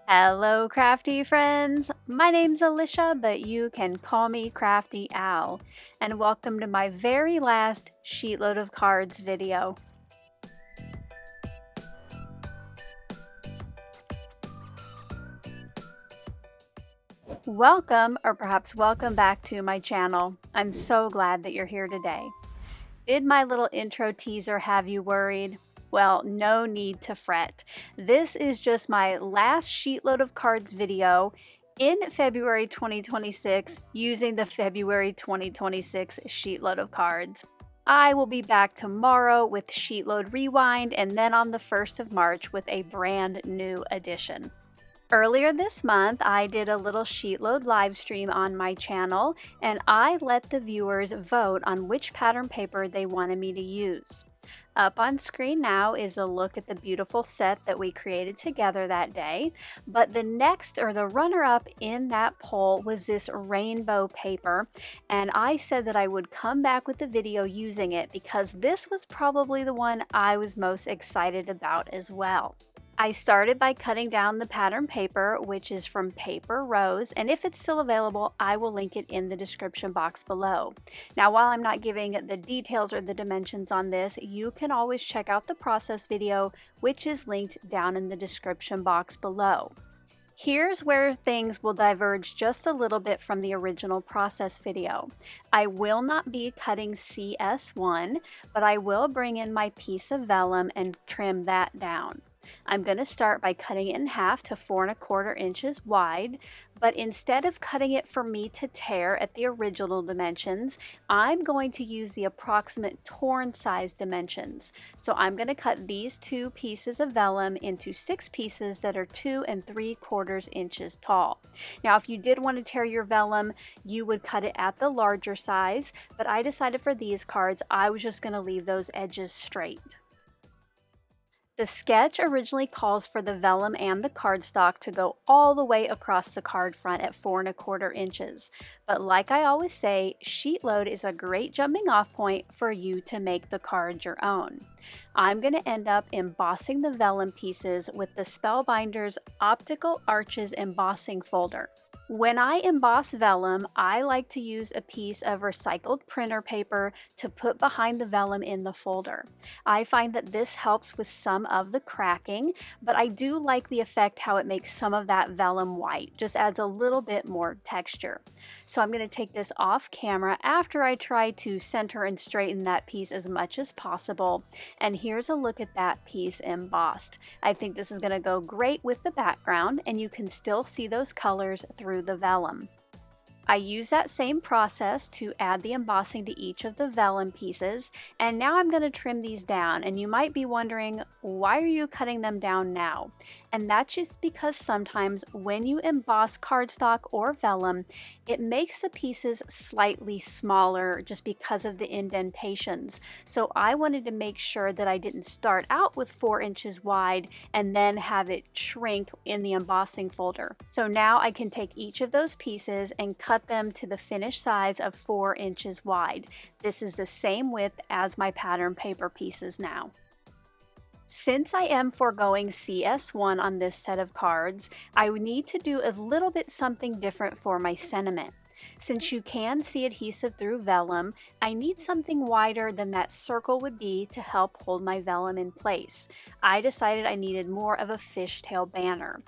Hello crafty friends, my name's Alicia, but you can call me Crafty Al, and welcome to my very last Sheetload of Cards video. Welcome, or perhaps welcome back to my channel. I'm so glad that you're here today. Did my little intro teaser have you worried? Well, no need to fret. This is just my last Sheetload of Cards video in February 2026 using the February 2026 Sheetload of Cards. I will be back tomorrow with Sheetload Rewind and then on the 1st of March with a brand new edition. Earlier this month, I did a little Sheetload live stream on my channel, and I let the viewers vote on which pattern paper they wanted me to use. Up on screen now is a look at the beautiful set that we created together that day, but the runner-up in that poll was this rainbow paper, and I said that I would come back with the video using it because this was probably the one I was most excited about as well. I started by cutting down the pattern paper, which is from Paper Rose, and if it's still available, I will link it in the description box below. Now, while I'm not giving the details or the dimensions on this, you can always check out the process video, which is linked down in the description box below. Here's where things will diverge just a little bit from the original process video. I will not be cutting CS1, but I will bring in my piece of vellum and trim that down. I'm going to start by cutting it in half to 4 1/4 inches wide, but instead of cutting it for me to tear at the original dimensions, I'm going to use the approximate torn size dimensions. So I'm going to cut these 2 pieces of vellum into 6 pieces that are 2 3/4 inches tall. Now, if you did want to tear your vellum, you would cut it at the larger size, but I decided for these cards, I was just going to leave those edges straight. The sketch originally calls for the vellum and the cardstock to go all the way across the card front at 4 1/4 inches. But like I always say, Sheetload is a great jumping off point for you to make the card your own. I'm going to end up embossing the vellum pieces with the Spellbinders Optical Arches embossing folder. When I emboss vellum, I like to use a piece of recycled printer paper to put behind the vellum in the folder. I find that this helps with some of the cracking, but I do like the effect how it makes some of that vellum white, just adds a little bit more texture. So I'm going to take this off camera after I try to center and straighten that piece as much as possible. And here's a look at that piece embossed. I think this is going to go great with the background, and you can still see those colors through the vellum. I use that same process to add the embossing to each of the vellum pieces, and now I'm going to trim these down. And you might be wondering, why are you cutting them down now? And that's just because sometimes when you emboss cardstock or vellum, it makes the pieces slightly smaller just because of the indentations. So I wanted to make sure that I didn't start out with 4 inches wide and then have it shrink in the embossing folder. So now I can take each of those pieces and cut them to the finished size of 4 inches wide. This is the same width as my pattern paper pieces now. Since I am foregoing CS1 on this set of cards, I would need to do a little bit something different for my sentiment. Since you can see adhesive through vellum, I need something wider than that circle would be to help hold my vellum in place. I decided I needed more of a fishtail banner.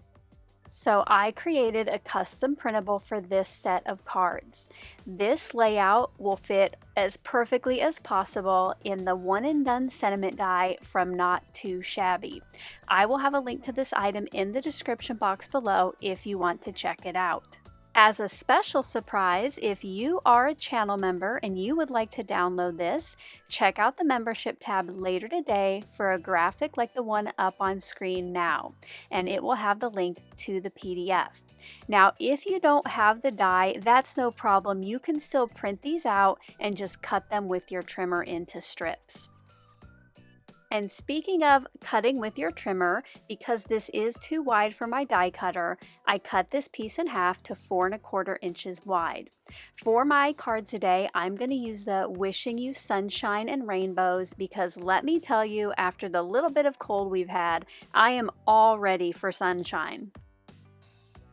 So I created a custom printable for this set of cards. This layout will fit as perfectly as possible in the one and done sentiment die from Not Too Shabby. I will have a link to this item in the description box below if you want to check it out. As a special surprise, if you are a channel member and you would like to download this, check out the membership tab later today for a graphic like the one up on screen now, and it will have the link to the PDF. Now, if you don't have the die, that's no problem. You can still print these out and just cut them with your trimmer into strips. And speaking of cutting with your trimmer, because this is too wide for my die cutter, I cut this piece in half to 4 1/4 inches wide. For my card today, I'm going to use the Wishing You Sunshine and Rainbows because let me tell you, after the little bit of cold we've had, I am all ready for sunshine.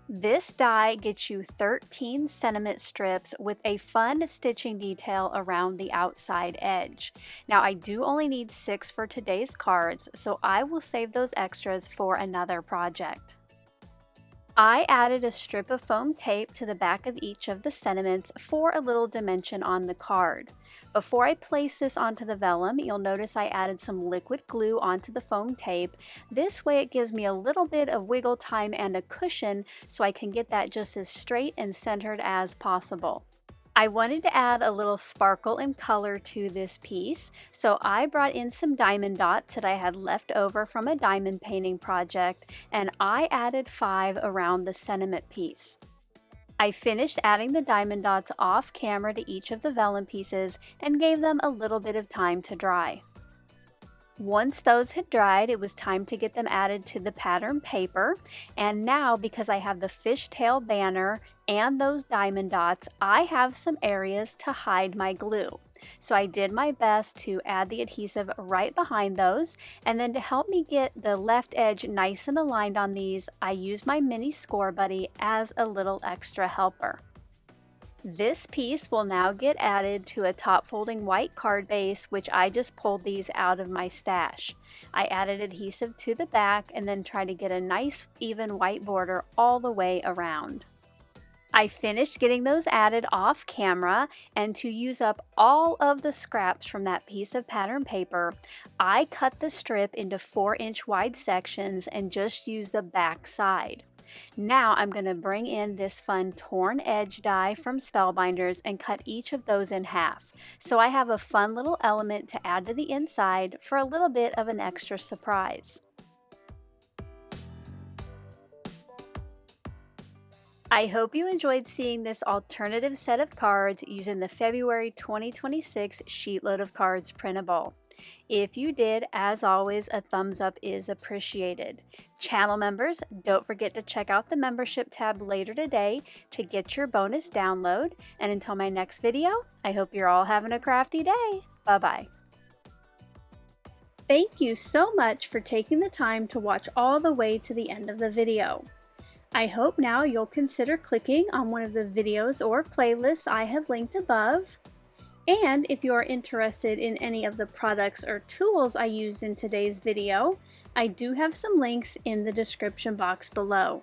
This die gets you 13 sentiment strips with a fun stitching detail around the outside edge. Now I do only need 6 for today's cards, so I will save those extras for another project. I added a strip of foam tape to the back of each of the sentiments for a little dimension on the card. Before I place this onto the vellum, you'll notice I added some liquid glue onto the foam tape. This way it gives me a little bit of wiggle time and a cushion so I can get that just as straight and centered as possible. I wanted to add a little sparkle and color to this piece, so I brought in some diamond dots that I had left over from a diamond painting project, and I added 5 around the sentiment piece. I finished adding the diamond dots off camera to each of the vellum pieces and gave them a little bit of time to dry. Once those had dried, it was time to get them added to the pattern paper, and now because I have the fishtail banner and those diamond dots, I have some areas to hide my glue. So I did my best to add the adhesive right behind those, and then to help me get the left edge nice and aligned on these, I used my mini Scor-Buddy as a little extra helper. This piece will now get added to a top folding white card base, which I just pulled these out of my stash. I added adhesive to the back and then tried to get a nice even white border all the way around. I finished getting those added off camera, and to use up all of the scraps from that piece of pattern paper, I cut the strip into 4-inch wide sections and just used the back side. Now I'm going to bring in this fun torn edge die from Spellbinders and cut each of those in half. So I have a fun little element to add to the inside for a little bit of an extra surprise. I hope you enjoyed seeing this alternative set of cards using the February 2026 SheetLoad of Cards printable. If you did, as always, a thumbs up is appreciated. Channel members, don't forget to check out the membership tab later today to get your bonus download. And until my next video, I hope you're all having a crafty day. Bye-bye. Thank you so much for taking the time to watch all the way to the end of the video. I hope now you'll consider clicking on one of the videos or playlists I have linked above. And if you are interested in any of the products or tools I used in today's video, I do have some links in the description box below.